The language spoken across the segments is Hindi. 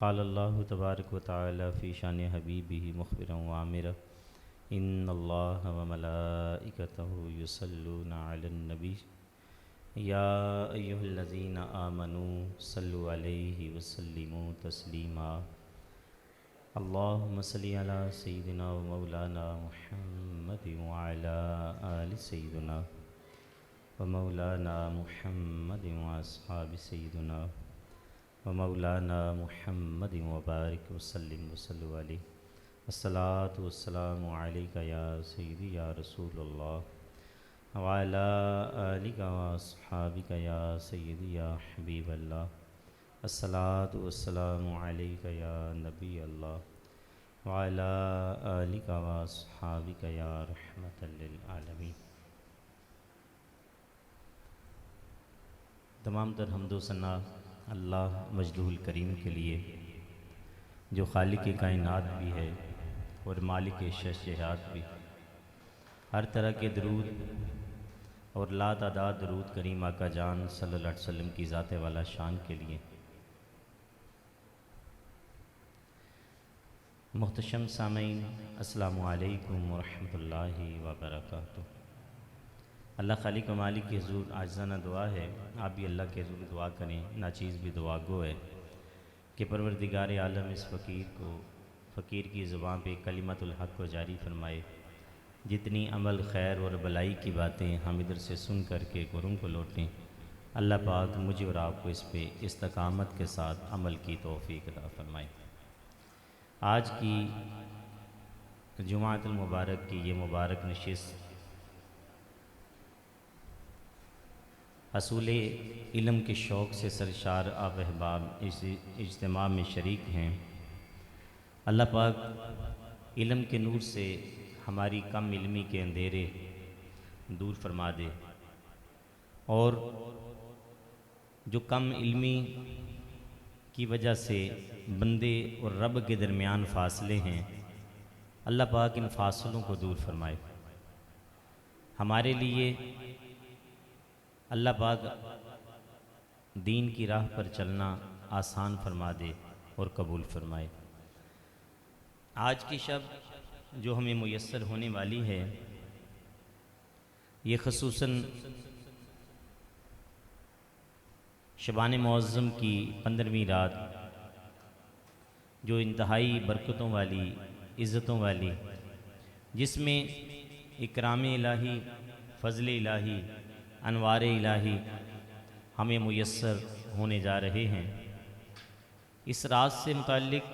क़ाल अल्लाहु तबारक व तआला फ़ी शान हबीबिही मुख़बिरन व आमिरा इन्नल्लाह व मलाइकतहु युसल्लूना अलन नबी या अय्युहल्लज़ीना आमनू सल्लु अलैहि व सल्लिमू तस्लीमा अल्लाहुम्मा सल्लि अला सय्यिदिना व मौलाना मुहम्मदिन व अला आलि सय्यिदिना व मौलाना मुहम्मदिन व अस्हाबि सय्यिदिना व मौलाना मुहम्मदिन व बारिक वसल्लिम वसल्लु अलैहि अस्सलातु वस्सलामु अलैका या सय्यदी या रसूलल्लाह व अला आलिका व अस्हाबिका या सय्यदी या हबीबल्लाह अस्सलातु वस्सलामु अलैका या नबी अल्लाह व अला आलिका व अस्हाबिका या रहमतल लिल आलमीन। तमाम तर हम्दो सना अल्लाह मजदूल करीम के लिए जो खालिक कायनात भी है और मालिक शशहात भी। हर तरह के दरूद और ला तादाद दरूद करीम आका जान सल्लल्लाहु अलैहि वसल्लम की ज़ात वाला शान के लिए। मुहतशम सामीन अस्सलामु अलैकुम व रहमतुल्लाहि व बरकातुहू। अल्लाह खालिक व मालिक के हुज़ूर आज़ाना दुआ है, आप भी अल्लाह के हुज़ूर दुआ करें। नाचीज़ भी दुआ गो है कि परवरदिगार आलम इस फ़कीर की ज़ुबान पे कलिमतुल हक़ को जारी फरमाए। जितनी अमल खैर और भलाई की बातें हम इधर से सुन करके घरों को लौटें, अल्लाह पाक मुझे और आपको इस पे इस्तकामत के साथ अमल की तौफ़ीक़ अता फरमाए। आज की जुमाअतुल मुबारक की ये मुबारक नशिस्त असूल इल्म के शौक़ से सरशार आप अहबाब इस इज्तिमा में शरीक हैं। अल्लाह पाक इल्म के नूर से हमारी कम इल्मी के अंधेरे दूर फरमा दे और जो कम इल्मी की वजह से बंदे और रब के दरमियान फ़ासले हैं, अल्लाह पाक इन फ़ासलों को दूर फरमाए। हमारे लिए अल्लाह पाक दीन की राह पर चलना आसान फरमा दे और कबूल फरमाए। आज की शब जो हमें मुयस्सर होने वाली है, ये ख़ुसूसन शबान मुअज़्ज़म की 15वीं रात, जो इंतहाई बरकतों वाली, इज़्ज़तों वाली, जिसमें इकराम इलाही, फ़ज़ल इलाही, अनवार इलाही हमें मुयस्सर होने जा रहे हैं। इस रात से मुताल्लिक़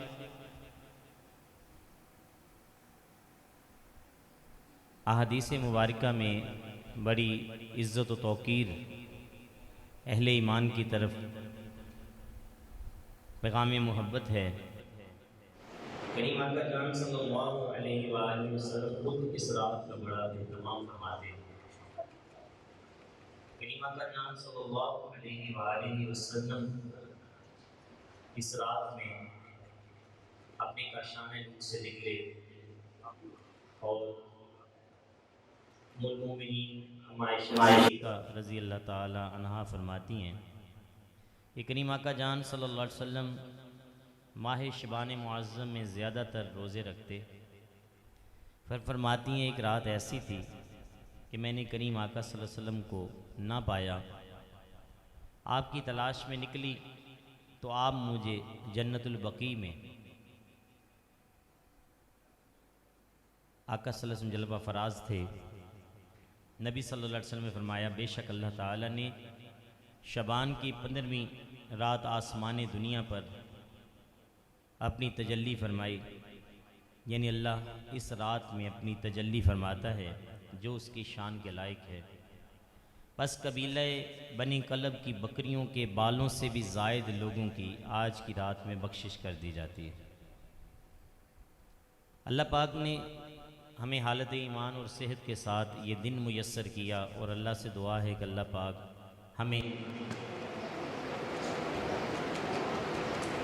अहादीस मुबारका में बड़ी इज़्ज़त व तौक़ीर अहले ईमान की तरफ पैगाम मोहब्बत है। करीम आका जान सल्लल्लाहु अलैहि वसल्लम खुद इस रात का बड़ा एहतमाम फरमाते हैं। करीम आका जान सल्लल्लाहु अलैहि वसल्लम इस रात में अपने काशाने रूह से निकले और आयशा रज़ी अल्लाह ताला अन्हा फरमाती हैं कि करीम आका जान सल्लल्लाहु अलैहि वसल्लम माह शबान मुअज़्ज़म में ज़्यादातर रोज़े रखते। फिर फरमाती हैं एक रात ऐसी थी कि मैंने करीम आका सल्लल्लाहु अलैहि वसल्लम को ना पाया। आपकी तलाश में निकली तो आप मुझे जन्नतुल बकी में आका सल्लल्लाहु अलैहि वसल्लम जलवा फराज थे। नबी सल्लल्लाहु अलैहि वसल्लम ने फरमाया, बेशक अल्लाह ताला ने शबान की 15वीं रात आसमान दुनिया पर अपनी तजल्ली फरमाई। यानी अल्लाह इस रात में अपनी तजल्ली फरमाता है जो उसकी शान के लायक है। बस कबीले बनी कलब की बकरियों के बालों से भी ज़ायद लोगों की आज की रात में बख्शिश कर दी जाती है। अल्लाह पाक ने हमें हालत ईमान और सेहत के साथ ये दिन मुयस्सर किया और अल्लाह से दुआ है कि अल्लाह पाक हमें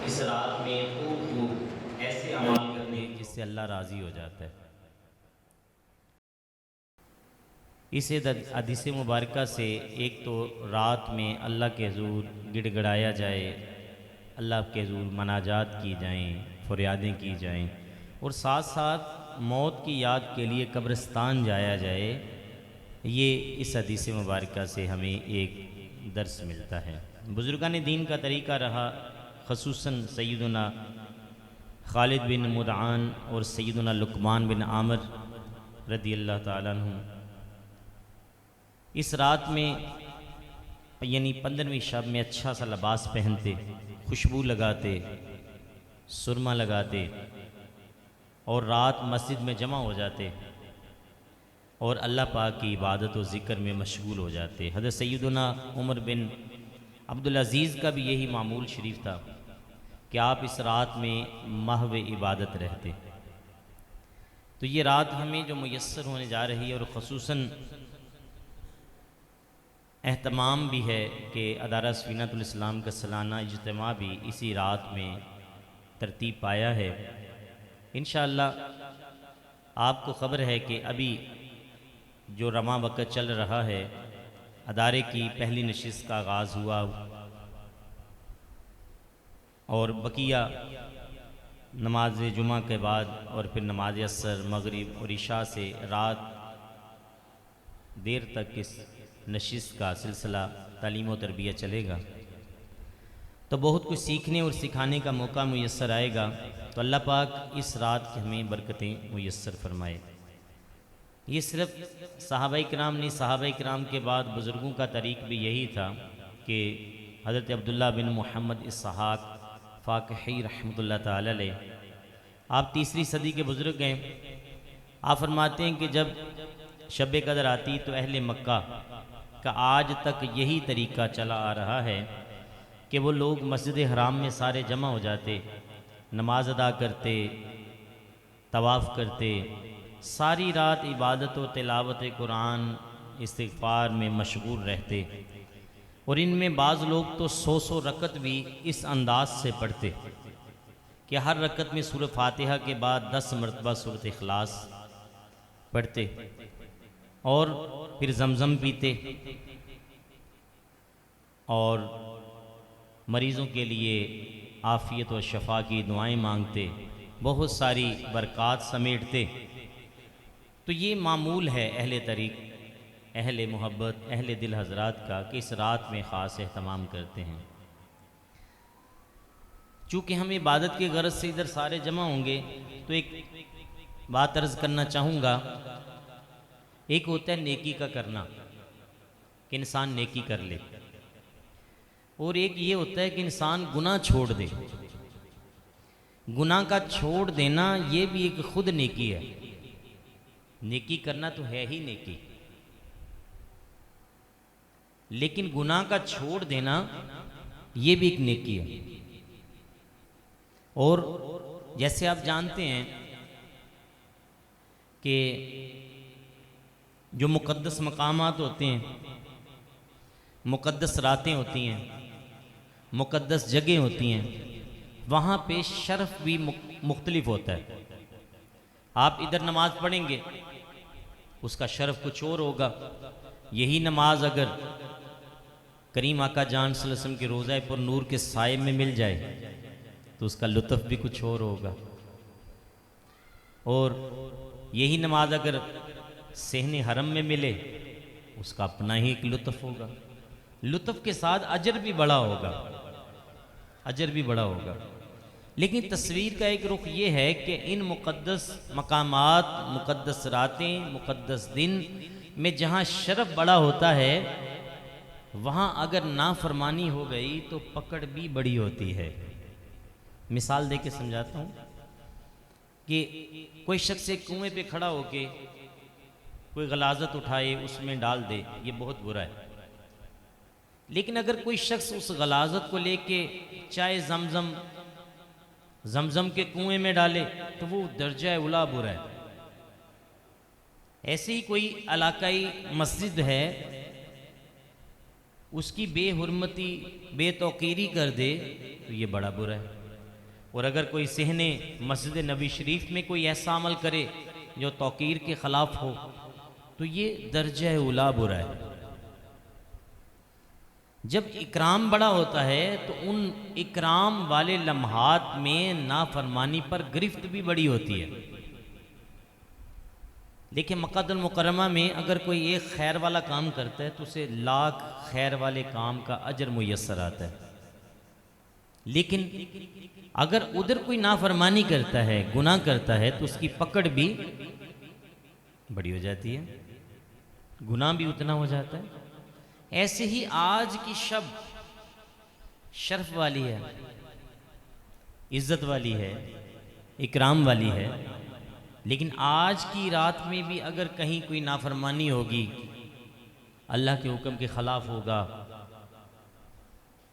इस रात में खूब ऐसे अमाल करने जिससे अल्लाह राज़ी हो जाता है। इस हदीस मुबारका से एक तो रात में अल्लाह के हुज़ूर गिड़गिड़ाया जाए, अल्लाह के हुज़ूर मनाजात की जाएं, फरियादें की जाएं और साथ साथ मौत की याद के लिए कब्रिस्तान जाया जाए। ये इस हदीस मुबारक से हमें एक दर्स मिलता है। बुज़ुर्गान दीन का तरीक़ा रहा, ख़ुसूसन सैयदना खालिद बिन मुदआन और सैयदना लुक़मान बिन आमिर रज़ियल्लाहु ताला अन्हुम इस रात में यानी 15वीं शब में अच्छा सा लिबास पहनते, खुशबू लगाते, सुरमा लगाते और रात मस्जिद में जमा हो जाते और अल्लाह पाक की इबादत और ज़िक्र में मशगूल हो जाते। हज़रत सैयदना उमर बिन अब्दुल अज़ीज़ का भी यही मामूल शरीफ था कि आप इस रात में महव इबादत रहते। तो ये रात हमें जो मुयस्सर होने जा रही है और ख़ुसूसन एहतमाम भी है कि अदारा सफ़ीनतुल इस्लाम का सालाना इज्तिमा भी इसी रात में तरतीब पाया है। इंशाअल्लाह आपको ख़बर है कि अभी जो रमा वक़्त चल रहा है, अदारे की पहली नशिस्त का आगाज़ हुआ और बकिया नमाज जुमा के बाद और फिर नमाज असर, मगरिब और इशा से रात देर तक इस नशिस्त का सिलसिला तालीम व तरबियत चलेगा। तो बहुत कुछ सीखने और सिखाने का मौका मुयस्सर आएगा। तो अल्लाह पाक इस रात की हमें बरकतें मुयस्सर फरमाए। ये सिर्फ सहाबाए किराम नहीं, सहाबाए किराम के बाद बुज़ुर्गों का तरीक़ भी यही था कि हज़रत अब्दुल्ला बिन मोहम्मद इसहाक़ फ़ाक़ही रहमतुल्लाह ताला अलैह, आप 3री सदी के बुज़ुर्ग हैं। आप फरमाते हैं कि जब शब कदर आती तो अहले मक्का का आज तक यही तरीक़ा चला आ रहा है कि वो लोग मस्जिद हराम में सारे जमा हो जाते, नमाज अदा करते, तवाफ़ करते, सारी रात इबादत व तिलावत कुरान इस्तिग़फ़ार में मशगूल रहते और इनमें बाज़ लोग तो 100 रकत भी इस अंदाज से पढ़ते कि हर रकत में सूरह फ़ातिहा के बाद 10 मरतबा सूरत इख़लास पढ़ते और फिर ज़मज़म पीते और मरीज़ों के लिए आफ़ियत व शफ़ा की दुआएं मांगते, बहुत सारी बरक़ात समेटते। तो ये मामूल है अहले तरीक़, अहले मोहब्बत, अहले दिल हज़रात का कि इस रात में ख़ास एहतमाम करते हैं। चूँकि हम इबादत की गरज से इधर सारे जमा होंगे तो एक बात अर्ज़ करना चाहूँगा। एक होता है नेकी का करना कि इंसान नेकी कर ले, और एक ये होता है कि इंसान गुनाह छोड़ दे। गुनाह का छोड़ देना ये भी एक खुद नेकी है। नेकी करना तो है ही नेकी, लेकिन गुनाह का छोड़ देना ये भी एक नेकी है। और जैसे आप जानते हैं कि जो मुक़द्दस मकामात होते हैं, मुक़द्दस रातें होती हैं, मुक़द्दस जगह होती हैं, वहाँ पे शर्फ भी मुख्तलिफ होता है। आप इधर नमाज पढ़ेंगे, उसका शर्फ कुछ और होगा। यही नमाज अगर करीम आका जान सल्लल्लाहु अलैहि वसल्लम के रोज़ा पर नूर के साए में मिल जाए तो उसका लुत्फ़ भी कुछ और होगा। और यही नमाज अगर सहने हरम में मिले, उसका अपना ही एक लुत्फ़ होगा। लुत्फ़ के साथ अजर भी बड़ा होगा, अजर भी बड़ा होगा। लेकिन तस्वीर का एक रुख ये है कि इन मुक़द्दस मकामात, मुक़द्दस रातें, मुक़द्दस दिन में जहाँ शरफ़ बड़ा होता है, वहाँ अगर नाफरमानी हो गई तो पकड़ भी बड़ी होती है। मिसाल दे के समझाता हूँ कि कोई शख्स एक कुएं पे खड़ा होके कोई गलाजत उठाए उसमें डाल दे, ये बहुत बुरा है। लेकिन अगर कोई शख्स उस गलाजत को लेके चाहे जमजम के कुएं में डाले तो वो दर्जा उला बुरा है। ऐसे ही कोई इलाकाई मस्जिद है, उसकी बेहुरमती, बेतौकीरी कर दे तो ये बड़ा बुरा है। और अगर कोई सहने मस्जिद नबी शरीफ में कोई ऐसा अमल करे जो तौकीर के ख़िलाफ़ हो तो ये दर्जा उला बुरा है। जब इकराम बड़ा होता है तो उन इकराम वाले लम्हात में नाफरमानी पर गिरफ्त भी बड़ी होती है। देखिए मक्कातुल मुकर्रमा में अगर कोई एक खैर वाला काम करता है तो उसे लाख खैर वाले काम का अजर मुयस्सर आता है, लेकिन अगर उधर कोई नाफरमानी करता है, गुनाह करता है, तो उसकी पकड़ भी बड़ी हो जाती है, गुनाह भी उतना हो जाता है। ऐसे ही आज की शब शर्फ वाली है, इज्जत वाली है, इकराम वाली है, लेकिन आज की रात में भी अगर कहीं कोई नाफरमानी होगी, अल्लाह के हुक्म के ख़िलाफ़ होगा,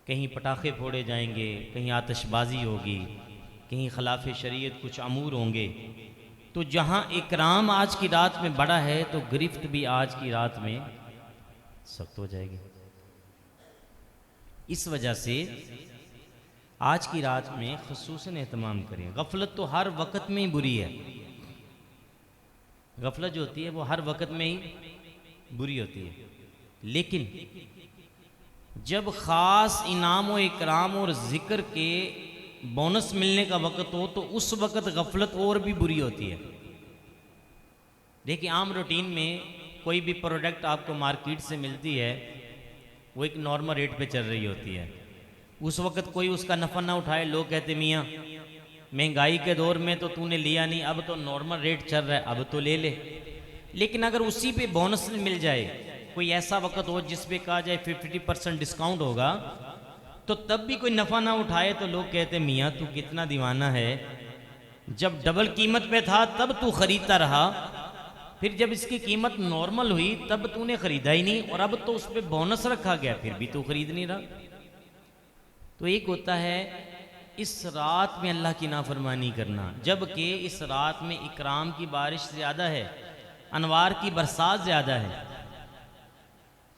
कहीं पटाखे फोड़े जाएंगे, कहीं आतिशबाजी होगी, कहीं खिलाफ शरीयत कुछ अमूर होंगे, तो जहाँ इकराम आज की रात में बड़ा है तो गिरफ्त भी आज की रात में सख्त हो जाएगी। इस वजह से आज की रात में खुसूसन एहतमाम करें। गफलत तो हर वक्त में ही बुरी है, गफलत जो होती है वो हर वक्त में ही बुरी होती है, लेकिन जब ख़ास इनाम व इकराम और ज़िक्र के बोनस मिलने का वक़्त हो तो उस वक़्त गफलत और भी बुरी होती है। देखिए आम रूटीन में कोई भी प्रोडक्ट आपको मार्केट से मिलती है, वो एक नॉर्मल रेट पे चल रही होती है, उस वक़्त कोई उसका नफ़ा ना उठाए, लोग कहते मियाँ महंगाई के दौर में तो तूने लिया नहीं, अब तो नॉर्मल रेट चल रहा है, अब तो ले ले। लेकिन अगर उसी पे बोनस मिल जाए, कोई ऐसा वक़्त हो जिस पे कहा जाए 50% डिस्काउंट होगा, तो तब भी कोई नफ़ा ना उठाए तो लोग कहते मियाँ तू कितना दीवाना है, जब डबल कीमत पे था तब तू ख़रीदता रहा, फिर जब इसकी कीमत नॉर्मल हुई तब तूने ख़रीदा ही नहीं, और अब तो उस पर बोनस रखा गया फिर भी तू ख़रीद नहीं रहा। तो एक होता है इस रात में अल्लाह की नाफरमानी करना, जबकि इस रात में इकराम की बारिश ज़्यादा है, अनवार की बरसात ज़्यादा है।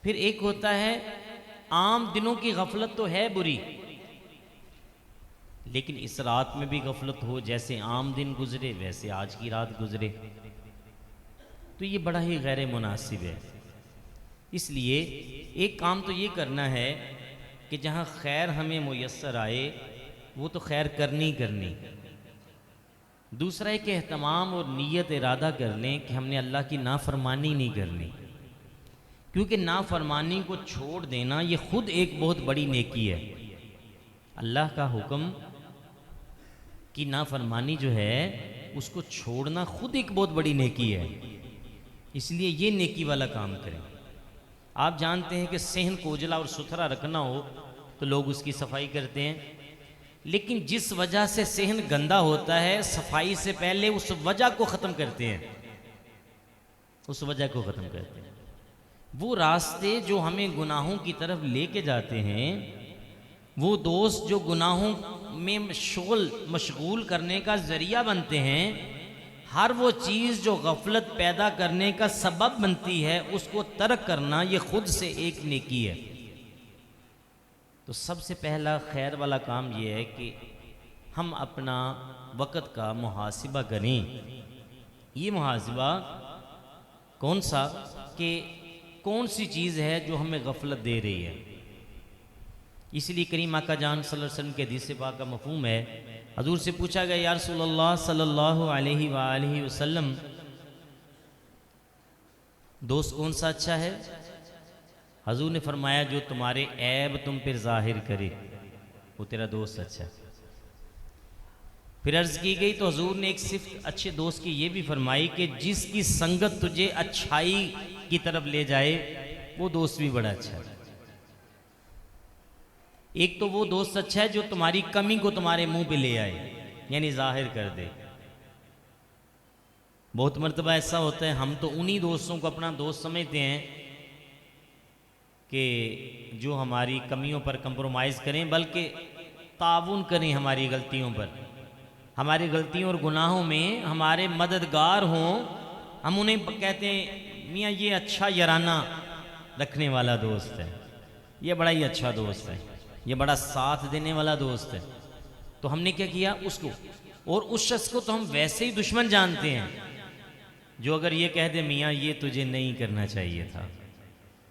फिर एक होता है आम दिनों की गफलत तो है बुरी, लेकिन इस रात में भी गफलत हो, जैसे आम दिन गुजरे वैसे आज की रात गुजरे, तो ये बड़ा ही गैर मुनासिब है। इसलिए एक काम तो ये करना है कि जहाँ खैर हमें मुयस्सर आए वो तो खैर करनी करनी। दूसरा एक एहतमाम और नीयत इरादा कर लें कि हमने अल्लाह की नाफरमानी नहीं करनी, क्योंकि नाफरमानी को छोड़ देना ये खुद एक बहुत बड़ी नेकी है। अल्लाह का हुक्म की नाफरमानी जो है उसको छोड़ना खुद एक बहुत बड़ी नेकी है, इसलिए ये नेकी वाला काम करें। आप जानते हैं कि सेहन को उजला और सुथरा रखना हो तो लोग उसकी सफाई करते हैं, लेकिन जिस वजह से सेहन गंदा होता है सफाई से पहले उस वजह को ख़त्म करते हैं, उस वजह को ख़त्म करते हैं। वो रास्ते जो हमें गुनाहों की तरफ लेके जाते हैं, वो दोस्त जो गुनाहों में मशगूल करने का ज़रिया बनते हैं, हर वो चीज़ जो गफलत पैदा करने का सबब बनती है उसको तर्क करना ये खुद से एक नेकी है। तो सबसे पहला खैर वाला काम ये है कि हम अपना वक़्त का मुहासिबा करें। ये मुहासिबा कौन सा कि कौन सी चीज़ है जो हमें गफलत दे रही है। इसलिए करीम आका जान सल्लल्लाहु अलैहि वसल्लम के हदीस पाक का मफ़हूम है, हजूर से पूछा गया या रसूलल्लाह सल्लल्लाहु अलैहि वसल्लम दोस्त कौन सा अच्छा है। हजूर ने फरमाया जो तुम्हारे ऐब तुम पर जाहिर करे वो तेरा दोस्त अच्छा है। फिर अर्ज़ की गई तो हजूर ने एक सिर्फ अच्छे दोस्त की ये भी फरमाई कि जिसकी संगत तुझे अच्छाई की तरफ ले जाए वो दोस्त भी बड़ा अच्छा है। एक तो वो दोस्त अच्छा है जो तुम्हारी कमी को तुम्हारे मुंह पे ले आए, यानी जाहिर कर दे। बहुत मर्तबा ऐसा होता है हम तो उन्हीं दोस्तों को अपना दोस्त समझते हैं कि जो हमारी कमियों पर कंप्रोमाइज़ करें, बल्कि ताउन करें हमारी गलतियों पर, हमारी गलतियों और गुनाहों में हमारे मददगार हों। हम उन्हें कहते हैं मियाँ ये अच्छा याराना रखने वाला दोस्त है, ये बड़ा ही अच्छा दोस्त है, ये बड़ा साथ देने वाला दोस्त है। तो हमने क्या किया उसको, और उस शख्स को तो हम वैसे ही दुश्मन जानते हैं जो अगर ये कह दे मियाँ ये तुझे नहीं करना चाहिए था,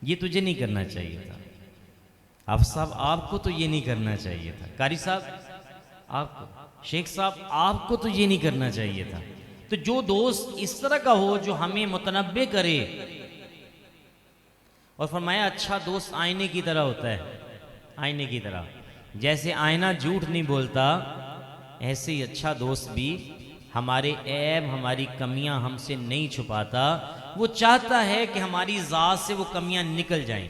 ये तुझे नहीं करना चाहिए था। आप साहब आपको तो ये नहीं करना चाहिए था, कारी साहब आपको, शेख साहब आपको तो ये नहीं करना चाहिए था। तो जो दोस्त इस तरह का हो जो हमें मुतनब्बे करे, और फरमाया अच्छा दोस्त आईने की तरह होता है, आईने की तरह, जैसे आईना झूठ नहीं बोलता ऐसे ही अच्छा दोस्त भी हमारे ऐब हमारी कमियां हमसे नहीं छुपाता, वो चाहता है कि हमारी ज़ात से वो कमियां निकल जाएं।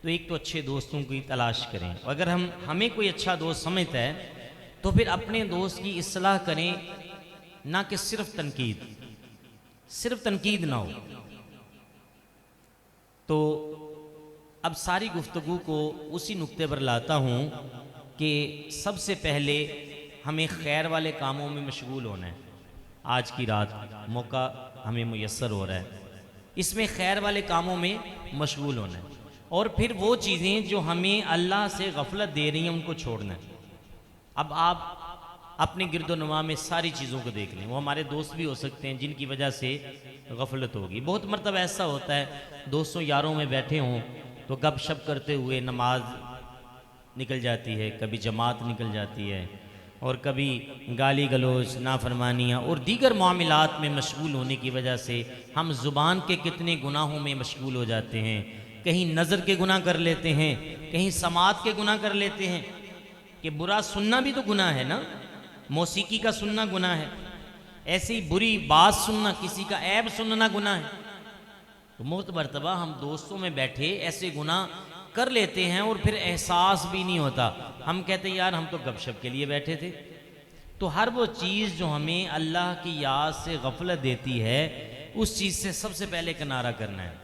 तो एक तो अच्छे दोस्तों की तलाश करें, अगर हमें कोई अच्छा दोस्त समझता है तो फिर अपने दोस्त की इस्लाह करें, ना कि सिर्फ तनकीद ना हो। तो अब सारी गुफ्तगू को उसी नुक्ते पर लाता हूँ कि सबसे पहले हमें खैर वाले कामों में मशगूल होना है। आज की रात मौका हमें मुयस्सर हो रहा है, इसमें खैर वाले कामों में मशगूल होना है, और फिर वो चीज़ें जो हमें अल्लाह से गफलत दे रही हैं उनको छोड़ना है। अब आप अपने गिरदोनुमा में सारी चीज़ों को देख लें, वो हमारे दोस्त भी हो सकते हैं जिनकी वजह से गफलत होगी। बहुत मरतबा ऐसा होता है दोस्तों यारों में बैठे हों तो गपशप करते हुए नमाज निकल जाती है, कभी जमात निकल जाती है, और कभी गाली गलोच नाफरमानियाँ और दीगर मामलात में मशगूल होने की वजह से हम ज़ुबान के कितने गुनाहों में मशगूल हो जाते हैं। कहीं नज़र के गुनाह कर लेते हैं, कहीं समात के गुनाह कर लेते हैं, कि बुरा सुनना भी तो गुनाह है ना, मौसीकी का सुनना गुनाह है, ऐसी बुरी बात सुनना, किसी का ऐब सुनना गुनाह है। तो बहुत मरतबा हम दोस्तों में बैठे ऐसे गुनाह कर लेते हैं और फिर एहसास भी नहीं होता, हम कहते हैं यार हम तो गपशप के लिए बैठे थे। तो हर वो चीज़ जो हमें अल्लाह की याद से गफलत देती है उस चीज़ से सबसे पहले किनारा करना है।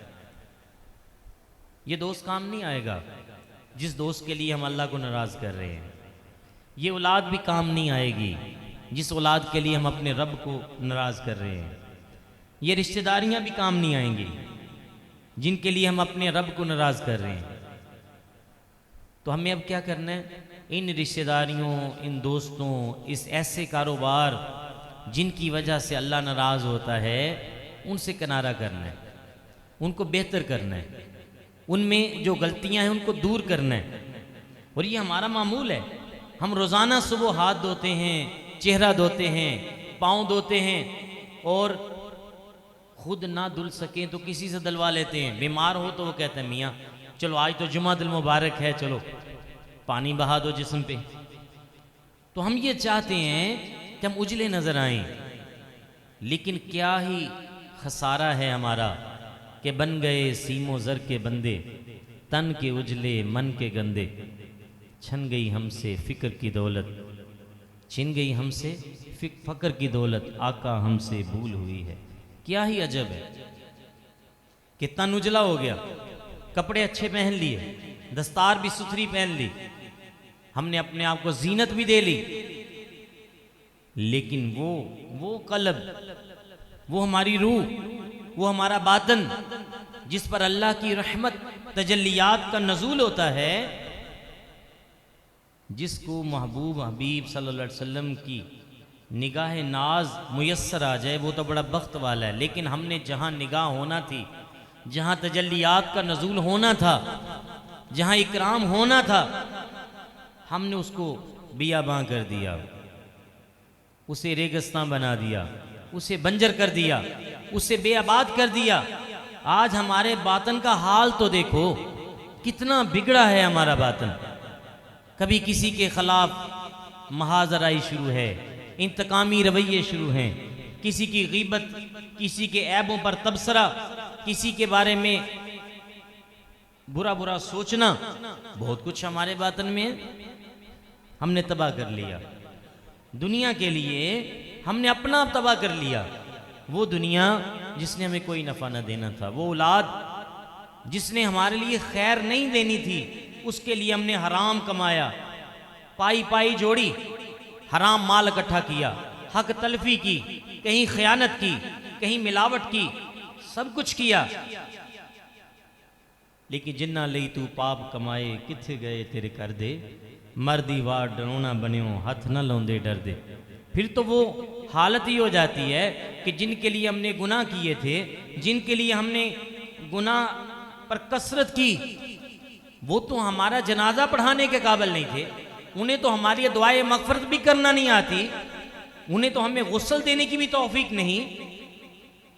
ये दोस्त काम नहीं आएगा जिस दोस्त के लिए हम अल्लाह को नाराज़ कर रहे हैं, ये औलाद भी काम नहीं आएगी जिस औलाद के लिए हम अपने रब को नाराज़ कर रहे हैं, ये रिश्तेदारियां भी काम नहीं आएंगी जिनके लिए हम अपने रब को नाराज़ कर रहे हैं। तो हमें अब क्या करना है, इन रिश्तेदारियों, इन दोस्तों, इस ऐसे कारोबार जिनकी वजह से अल्लाह नाराज़ होता है उनसे किनारा करना है, उनको बेहतर करना है, उनमें जो गलतियां हैं उनको दूर करना है। और ये हमारा मामूल है, हम रोज़ाना सुबह हाथ धोते हैं, चेहरा धोते हैं, पाँव धोते हैं, और खुद ना धुल सकें तो किसी से धुलवा लेते हैं। बीमार हो तो वो कहते हैं मियाँ चलो आज तो जुमातुल मुबारक है, चलो पानी बहा दो जिस्म पे। तो हम ये चाहते हैं कि हम उजले नजर आएं, लेकिन क्या ही खसारा है हमारा कि बन गए सीमो ज़र के बंदे, तन के उजले मन के गंदे। छन गई हमसे फिक्र की दौलत, छिन गई हमसे फकर की दौलत, आका हमसे भूल हुई है। क्या ही अजब है कि तन उजला हो गया, कपड़े अच्छे पहन लिए, दस्तार भी सुथरी पहन ली, हमने अपने आप को जीनत भी दे ली, लेकिन वो कल्ब, वो हमारी रूह, वो हमारा बातन जिस पर अल्लाह की रहमत तजल्लियात का नज़ूल होता है, जिसको महबूब हबीब सल्लल्लाहु अलैहि वसल्लम की निगाह नाज मुयस्सर आ जाए वो तो बड़ा बख्त वाला है। लेकिन हमने जहाँ निगाह होना थी, जहाँ तजल्लियात का नज़ूल होना था, जहाँ इकराम होना था, हमने उसको बियाबां कर दिया, उसे रेगिस्तान बना दिया, उसे बंजर कर दिया, उसे बेआबाद कर दिया। आज हमारे बातन का हाल तो देखो कितना बिगड़ा है हमारा बातन। कभी किसी के खिलाफ महाजराई शुरू है, इंतकामी रवैये शुरू हैं, किसी की गीबत, किसी के ऐबों पर तबसरा, किसी के बारे में बुरा बुरा सोचना, बहुत कुछ हमारे बातन में है। हमने तबाह कर लिया दुनिया के लिए, हमने अपना तबाह कर लिया। वो दुनिया जिसने हमें कोई नफ़ा न देना था, वो औलाद जिसने हमारे लिए खैर नहीं देनी थी, उसके लिए हमने हराम कमाया, पाई पाई जोड़ी, हराम माल इकट्ठा किया, हक तलफी की, कहीं खयानत की, कहीं मिलावट की, सब कुछ किया। लेकिन जिन्ना लई तू पाप कमाए, किथे गए तेरे कर दे, मर्दी वार डरोना बन्यो, हाथ न लाउंदे डर दे। फिर तो वो हालत ही हो जाती है कि जिनके लिए हमने गुनाह किए थे, जिनके लिए हमने गुनाह पर कसरत की, वो तो हमारा जनाजा पढ़ाने के काबिल नहीं थे, उन्हें तो हमारी दुआए मगफरत भी करना नहीं आती, उन्हें तो हमें गुस्ल देने की भी तौफीक नहीं।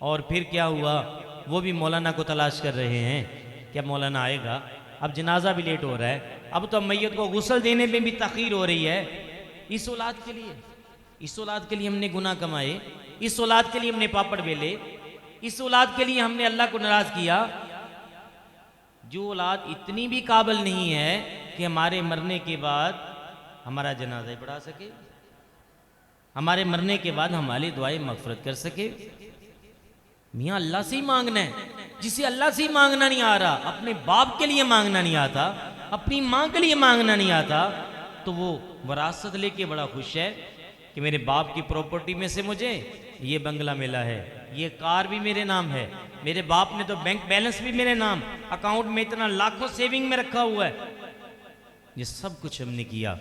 और फिर क्या हुआ, वो भी मौलाना को तलाश कर रहे हैं, क्या मौलाना आएगा। अब जनाजा भी लेट हो रहा है, अब तो मैयत को गुस्ल देने में भी तखीर हो रही है। इस औलाद के लिए, इस औलाद के लिए हमने गुनाह कमाए, इस औलाद के लिए हमने पापड़ बेले, इस औलाद के लिए हमने अल्लाह को नाराज किया। जो औलाद इतनी भी काबिल नहीं है कि हमारे मरने के बाद हमारा जनाजा पढ़ा सके, हमारे मरने के बाद हमारी दुआएं मगफरत कर सके। मियाँ अल्लाह से ही मांगना है, जिसे अल्लाह से ही मांगना नहीं आ रहा, अपने बाप के लिए मांगना नहीं आता, अपनी माँ के लिए मांगना नहीं आता, तो वो वरासत लेके बड़ा खुश है कि मेरे बाप की प्रॉपर्टी में से मुझे ये बंगला मिला है, ये कार भी मेरे नाम है, मेरे बाप ने तो बैंक बैलेंस भी मेरे नाम, अकाउंट में इतना लाखों सेविंग में रखा हुआ है। ये सब कुछ हमने किया,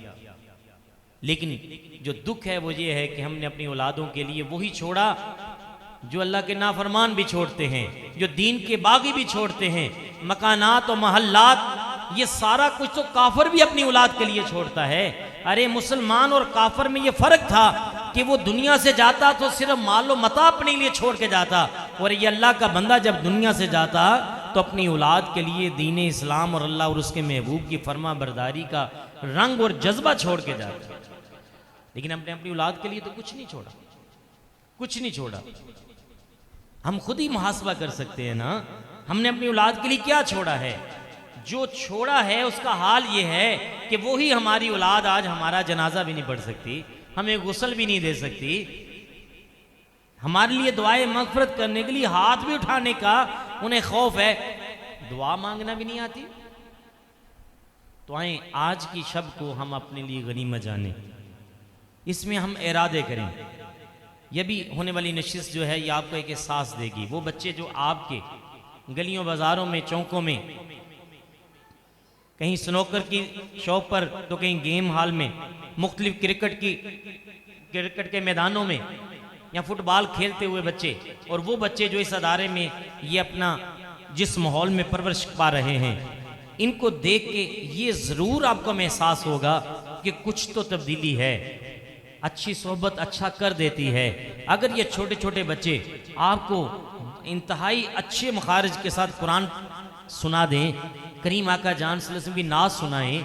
लेकिन जो दुख है वो ये है कि हमने अपनी औलादों के लिए वही छोड़ा जो अल्लाह के नाफरमान भी छोड़ते हैं, जो दीन के बागी भी छोड़ते हैं। मकानात और महल्लात, ये सारा कुछ तो काफर भी अपनी औलाद के लिए छोड़ता है। अरे मुसलमान और काफर में ये फर्क था कि वो दुनिया से जाता तो सिर्फ मालो मता अपने लिए छोड़ के जाता, और ये अल्लाह का बंदा जब दुनिया से जाता तो अपनी औलाद के लिए दीन इस्लाम और अल्लाह और उसके महबूब की फर्मा बरदारी का रंग और जज्बा छोड़ के जाता। लेकिन हमने अपनी औलाद के लिए तो कुछ नहीं छोड़ा, कुछ नहीं छोड़ा। हम खुद ही मुहासबा कर सकते हैं ना, हमने अपनी औलाद के लिए क्या छोड़ा है। जो छोड़ा है उसका हाल ये है कि वो ही हमारी औलाद आज हमारा जनाजा भी नहीं पढ़ सकती, हमें गुस्ल भी नहीं दे सकती, हमारे लिए दुआएं मगफरत करने के लिए हाथ भी उठाने का उन्हें खौफ है, दुआ मांगना भी नहीं आती। तो आए आज की शब को हम अपने लिए गनीमत जाने, इसमें हम इरादे करें। यह भी होने वाली नशिस्त जो है ये आपको एक एहसास देगी। वो बच्चे जो आपके गलियों बाजारों में चौकों में, कहीं स्नोकर की शॉप पर तो कहीं गेम हॉल में, मुख्तलिफ क्रिकेट के मैदानों में या फुटबॉल खेलते हुए बच्चे, और वो बच्चे जो इस अदारे में ये अपना जिस माहौल में परवरिश पा रहे हैं, इनको देख के ये ज़रूर आपको एहसास होगा कि कुछ तो तब्दीली है। अच्छी सोहबत अच्छा कर देती है। अगर ये छोटे छोटे बच्चे आपको इंतहाई अच्छे मखारिज के साथ कुरान सुना दें, करीम आका जान सल्लल्लाहु अलैहि वसल्लम की नात सुनाएं,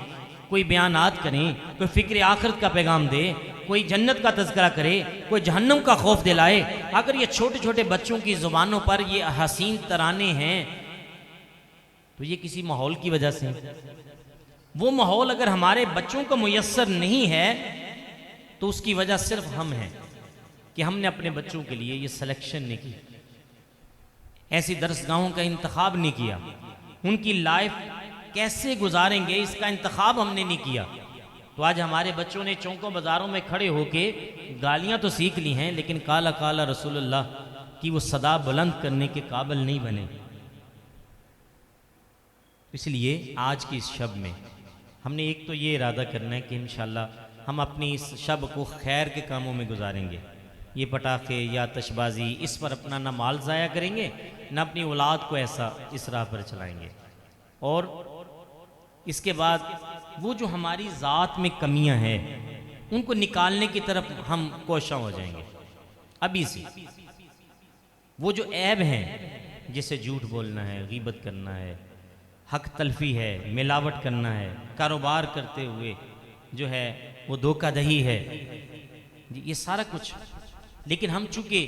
कोई बयानात करें, कोई फ़िक्र आखिरत का पैगाम दे, कोई जन्नत का तज़किरा करे, कोई जहन्नम का खौफ दिलाए, अगर ये छोटे छोटे बच्चों की ज़ुबानों पर ये हसीन तराने हैं तो ये किसी माहौल की वजह से। वो माहौल अगर हमारे बच्चों को मुयस्सर नहीं है तो उसकी वजह सिर्फ हम हैं कि हमने अपने बच्चों के लिए ये सिलेक्शन नहीं की, ऐसी दरसगाहों का इंतखाब नहीं किया, उनकी लाइफ कैसे गुजारेंगे इसका इंतखाब हमने नहीं किया। तो आज हमारे बच्चों ने चौकों बाजारों में खड़े होके गालियां तो सीख ली हैं, लेकिन काला काला रसूलुल्लाह की वो सदा बुलंद करने के काबिल नहीं बने। इसलिए आज की इस शब में हमने एक तो ये इरादा करना है कि इंशाअल्लाह हम अपनी इस शब को खैर के कामों में गुजारेंगे। ये पटाखे या तशबाजी, इस पर अपना ना माल ज़ाया करेंगे, ना अपनी औलाद को ऐसा इस राह पर चलाएंगे। और इसके बाद वो जो हमारी ज़ात में कमियां हैं उनको निकालने की तरफ हम कोशां हो जाएंगे अभी से। वो जो ऐब हैं, जैसे झूठ बोलना है, गीबत करना है, हक तलफी है, मिलावट करना है, कारोबार करते हुए जो है वो धोखाधड़ी है, ये सारा कुछ। लेकिन हम चूँकि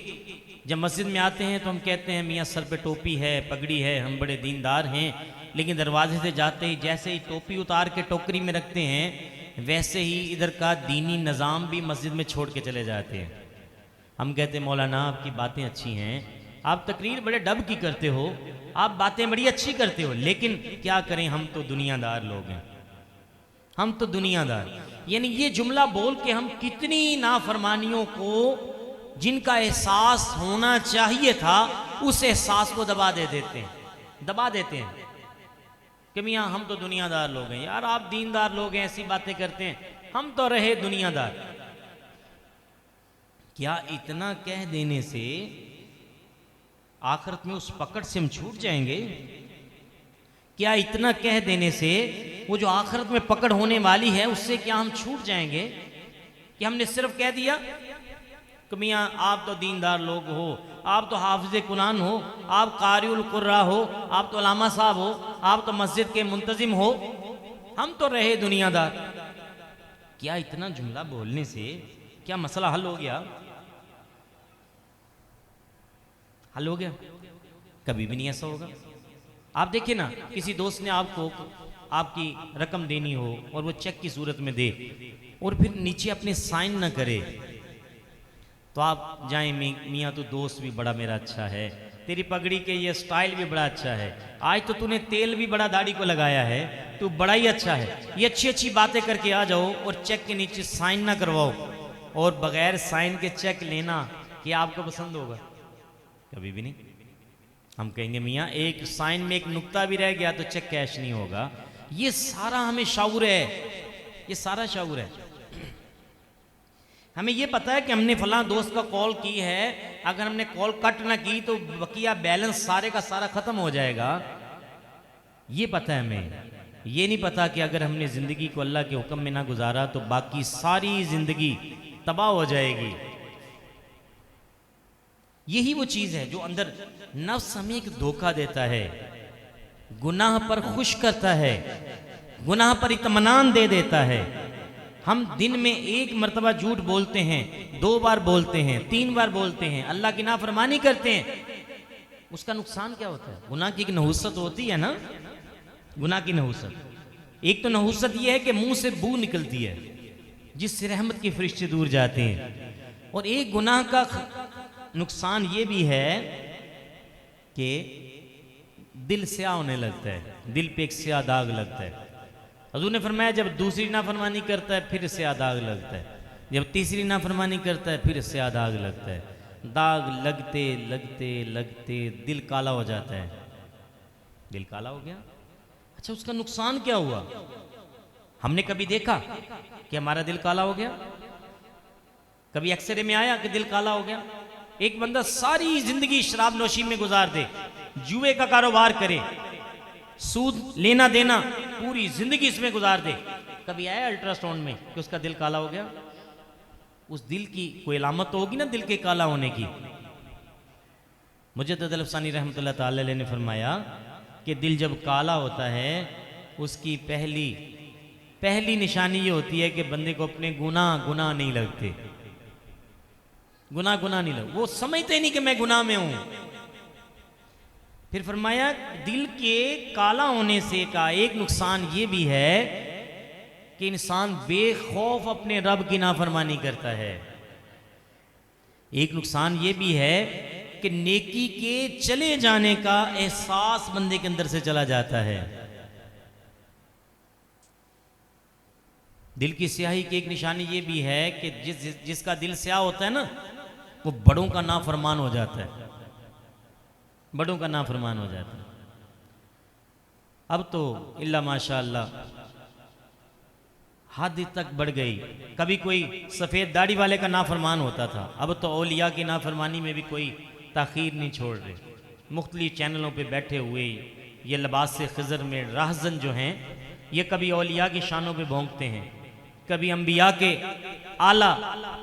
जब मस्जिद में आते हैं तो हम कहते हैं मियाँ सर पे टोपी है, पगड़ी है, हम बड़े दीनदार हैं, लेकिन दरवाजे से जाते ही जैसे ही टोपी उतार के टोकरी में रखते हैं वैसे ही इधर का दीनी निज़ाम भी मस्जिद में छोड़ के चले जाते हैं। हम कहते हैं मौलाना आपकी बातें अच्छी हैं, आप तकरीर बड़े डब की करते हो, आप बातें बड़ी अच्छी करते हो, लेकिन क्या करें हम तो दुनियादार लोग हैं, हम तो दुनियादार। यानी ये जुमला बोल के हम कितनी नाफरमानियों को जिनका एहसास होना चाहिए था उस एहसास को दबा देते हैं कि मियाँ हम तो दुनियादार लोग हैं। यार आप दीनदार लोग हैं, ऐसी बातें करते हैं, हम तो रहे दुनियादार। क्या इतना कह देने से आखिरत में उस पकड़ से हम छूट जाएंगे? क्या इतना कह देने से वो जो आखिरत में पकड़ होने वाली है उससे क्या हम छूट जाएंगे? कि हमने सिर्फ कह दिया कि मियाँ आप तो दीनदार लोग हो, आप तो हाफिज कुरान हो, आप कारिउल कुर्रा हो, आप तो अलामा साहब हो, आप तो मस्जिद के मुंतजिम हो, हम तो रहे दुनियादार। क्या इतना जुमला बोलने से क्या मसला हल हो गया? हल हो गया? कभी भी नहीं ऐसा होगा। आप देखिए ना, किसी दोस्त ने आपको आपकी रकम देनी हो और वो चेक की सूरत में दे और फिर नीचे अपने साइन ना करे, तो आप जाएं मियाँ तो दोस्त भी बड़ा मेरा अच्छा है, तेरी पगड़ी के ये स्टाइल भी बड़ा अच्छा है, आज तो तूने तेल भी बड़ा दाढ़ी को लगाया है, तू बड़ा ही अच्छा है, ये अच्छी अच्छी बातें करके आ जाओ और चेक के नीचे साइन ना करवाओ। और बगैर साइन के चेक लेना क्या आपको पसंद होगा? कभी भी नहीं। हम कहेंगे मियाँ एक साइन में एक नुक्ता भी रह गया तो चेक कैश नहीं होगा। ये सारा हमें शऊर है, ये सारा शऊर है। हमें ये पता है कि हमने फलां दोस्त का कॉल की है, अगर हमने कॉल कट ना की तो बकिया बैलेंस सारे का सारा खत्म हो जाएगा। ये पता है हमें। ये नहीं पता कि अगर हमने जिंदगी को अल्लाह के हुक्म में ना गुजारा तो बाकी सारी जिंदगी तबाह हो जाएगी। यही वो चीज है जो अंदर नफ्स हमें एक धोखा देता है, गुनाह पर खुश करता है, गुनाह पर इत्मीनान दे देता है। हम दिन में एक मर्तबा झूठ बोलते हैं, 2 बार बोलते हैं, 3 बार बोलते हैं, अल्लाह की नाफरमानी करते हैं, उसका नुकसान क्या होता है? गुनाह की एक नहुसत होती है ना, गुनाह की नहुसत। एक तो नहुसत यह है कि मुंह से बू निकलती है जिससे रहमत के फरिश्ते दूर जाते हैं, और एक गुनाह का नुकसान ये भी है कि दिल स्याह होने लगता है, दिल पे एक स्याह दाग लगता है। हजूर ने फरमाया जब दूसरी नाफरमानी करता है फिर स्याह दाग लगता है, जब तीसरी नाफरमानी करता है फिर स्याह दाग लगता है। दाग लगते लगते लगते दिल काला हो जाता है। दिल काला हो गया, अच्छा उसका नुकसान क्या हुआ? हमने कभी देखा कि हमारा दिल काला हो गया? कभी एक्सरे में आया कि दिल काला हो गया? एक बंदा सारी जिंदगी शराब नोशी में गुजार दे, जुए का कारोबार करे, सूद लेना देना पूरी जिंदगी इसमें गुजार दे, कभी आया अल्ट्रासाउंड में कि उसका दिल काला हो गया? उस दिल की कोई अलामत तो होगी ना दिल के काला होने की। मुजद्दिद अल-अफ़सानी रहमतुल्लाह ताला अलैह ने फरमाया कि दिल जब काला होता है उसकी पहली निशानी ये होती है कि बंदे को अपने गुनाह नहीं लगते, गुनाह नहीं लगते, वो समझते नहीं कि मैं गुनाह में हूं। फिर फरमाया दिल के काला होने से का एक नुकसान ये भी है कि इंसान बेखौफ अपने रब की नाफरमानी करता है। एक नुकसान ये भी है कि नेकी के चले जाने का एहसास बंदे के अंदर से चला जाता है। दिल की स्याही की एक निशानी ये भी है कि जिसका दिल स्याह होता है ना, वो बड़ों का नाफरमान हो जाता है, बड़ों का नाफरमान हो जाता है। अब तो इल्ला माशाअल्लाह हद तक बढ़ गई। कभी कोई सफ़ेद दाढ़ी वाले का नाफरमान होता था, अब तो औलिया की नाफरमानी में भी कोई ताख़ीर नहीं छोड़ रहे। मुख्तलिफ चैनलों पे बैठे हुए ये लिबास से खिज़र में राहज़न जो हैं, ये कभी औलिया की शानों पे भोंकते हैं, कभी अंबिया के आला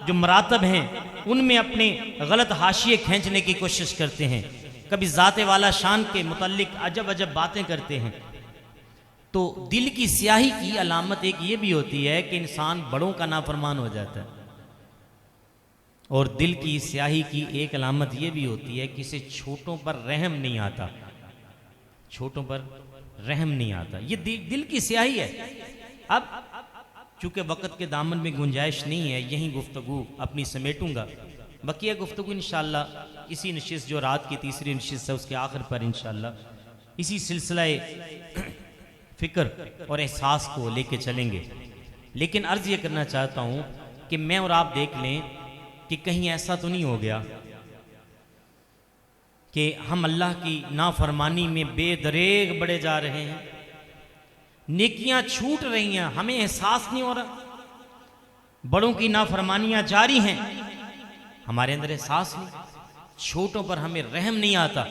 जो मरातब हैं उनमें अपने गलत हाशिए खींचने की कोशिश करते हैं, कभी ज़ाते वाला शान के मुतल्लिक अजब अजब बातें करते हैं। तो दिल की स्याही की अलामत एक ये भी होती है कि इंसान बड़ों का नाफरमान हो जाता है, और दिल की स्याही की एक अलामत ये भी होती है कि इसे छोटों पर रहम नहीं आता, छोटों पर रहम नहीं आता। ये दिल की स्याही है। अब चूंकि वक़्त के दामन में गुंजाइश नहीं है, यहीं गुफ्तगू अपनी समेटूंगा। बकिया गुफ्तगू इंशाअल्लाह इसी नशिस्त जो रात की तीसरी नशिस्त है उसके आखिर पर इंशाअल्लाह इसी सिलसिला फ़िक्र और एहसास को लेके चलेंगे। लेकिन अर्ज़ ये करना चाहता हूँ कि मैं और आप देख लें कि कहीं ऐसा तो नहीं हो गया कि हम अल्लाह की नाफरमानी में बेदरेग बढ़े जा रहे हैं, नेकियां छूट रही हैं, हमें एहसास नहीं हो रहा, बड़ों की नाफरमानियां जारी हैं, हमारे अंदर एहसास नहीं, छोटों पर हमें रहम नहीं आता,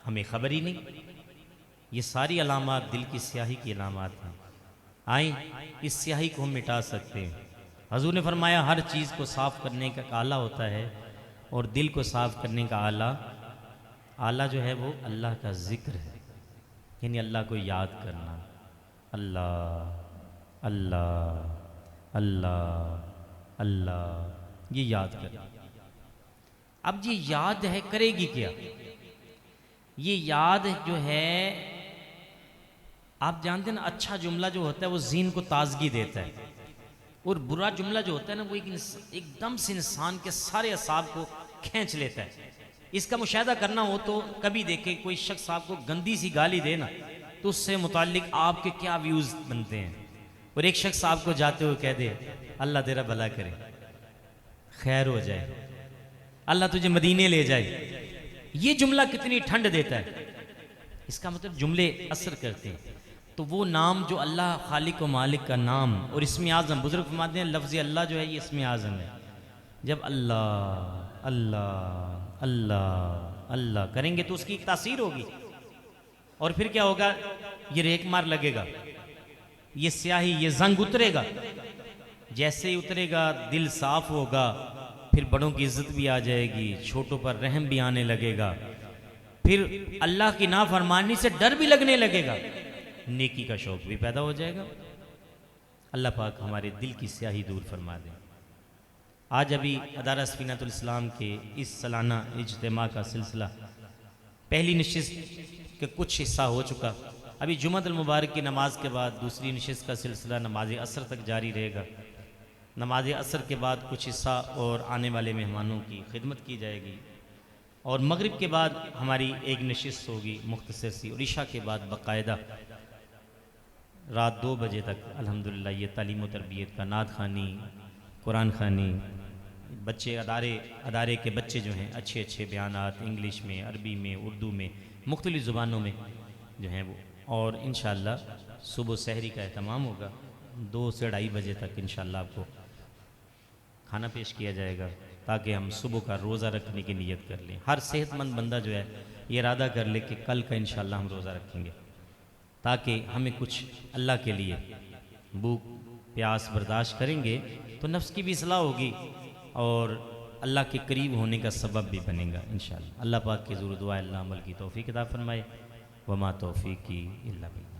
हमें खबर ही नहीं। ये सारी अलामात दिल की स्याही की अलामात हैं। आए इस स्याही को हम मिटा सकते हैं। हजूर ने फरमाया हर चीज़ को साफ़ करने का आला होता है और दिल को साफ़ करने का आला जो है वो अल्लाह का ज़िक्र है, यानी अल्लाह को याद करना। अल्लाह अल्लाह अल्लाह अल्लाह, ये याद कर। अब ये याद है करेगी क्या? ये याद जो है, आप जानते हैं ना, अच्छा जुमला जो होता है वो ज़ीन को ताजगी देता है, और बुरा जुमला जो होता है ना वो एकदम से इंसान के सारे असाब को खींच लेता है। इसका मुशाहिदा करना हो तो कभी देखे कोई शख्स आपको गंदी सी गाली दे ना, तो उससे मुताल्लिक आपके क्या व्यूज़ बनते हैं। और एक शख्स आपको जाते हुए कह दे अल्लाह तेरा भला करे, खैर हो जाए, अल्लाह तुझे मदीने ले जाए, ये जुमला कितनी ठंड देता है। इसका मतलब जुमले असर करते हैं। तो वो नाम जो अल्लाह खालिक व मालिक का नाम और इसमें आज़म, बुजुर्ग फरमाते हैं लफ्ज़ अल्लाह जो है ये इसमें आज़म है। जब अल्लाह अल्लाह अल्लाह अल्लाह करेंगे तो उसकी एक तासीर होगी, और फिर क्या होगा, ये रेकमार लगेगा, ये स्याही, ये जंग उतरेगा। जैसे ही उतरेगा दिल साफ होगा, फिर बड़ों की इज्जत भी आ जाएगी, छोटों पर रहम भी आने लगेगा, फिर अल्लाह की नाफरमानी से डर भी लगने लगेगा, नेकी का शौक भी पैदा हो जाएगा। अल्लाह पाक हमारे दिल की स्याही दूर फरमा दे। आज अभी अदारा सफीनतुल इस्लाम के इस सालाना इज्तिमा का सिलसिला पहली नशिस्त के कुछ हिस्सा हो चुका। अभी जुम्मतुल मुबारक की नमाज के बाद दूसरी नशिस्त का सिलसिला नमाज असर तक जारी रहेगा। नमाज असर के बाद कुछ हिस्सा और आने वाले मेहमानों की खिदमत की जाएगी, और मगरिब के बाद हमारी एक नशिस्त होगी मुख्तसर सी, और इशा के बाद बाकायदा रात 2 बजे तक अल्हम्दुलिल्लाह ये तालीम व तरबियत का नात खानी, कुरान खानी, बच्चे अदारे के बच्चे जो हैं अच्छे अच्छे बयानात इंग्लिश में, अरबी में, उर्दू में, मुख्तलिफ़ ज़ुबानों में जो हैं वो, और इंशाअल्लाह सुबह सहरी का एहतमाम होगा 2 से 2:30 बजे तक। इंशाअल्लाह आपको खाना पेश किया जाएगा ताकि हम सुबह का रोज़ा रखने की नीयत कर लें। हर सेहतमंद बंदा जो है ये इरादा कर ले कि कल का इंशाअल्लाह हम रोज़ा रखेंगे, ताकि हमें कुछ अल्लाह के लिए भूख प्यास बर्दाश्त करेंगे तो नफ्स की भी इस्लाह होगी और अल्लाह के करीब होने का सबब भी बनेगा इंशाअल्लाह। अल्लाह पाक की ज़रूर दुआ अल्लाह अमल की तौफीक अता फरमाए। वमा तौफीकी इल्ला बिल्लाह।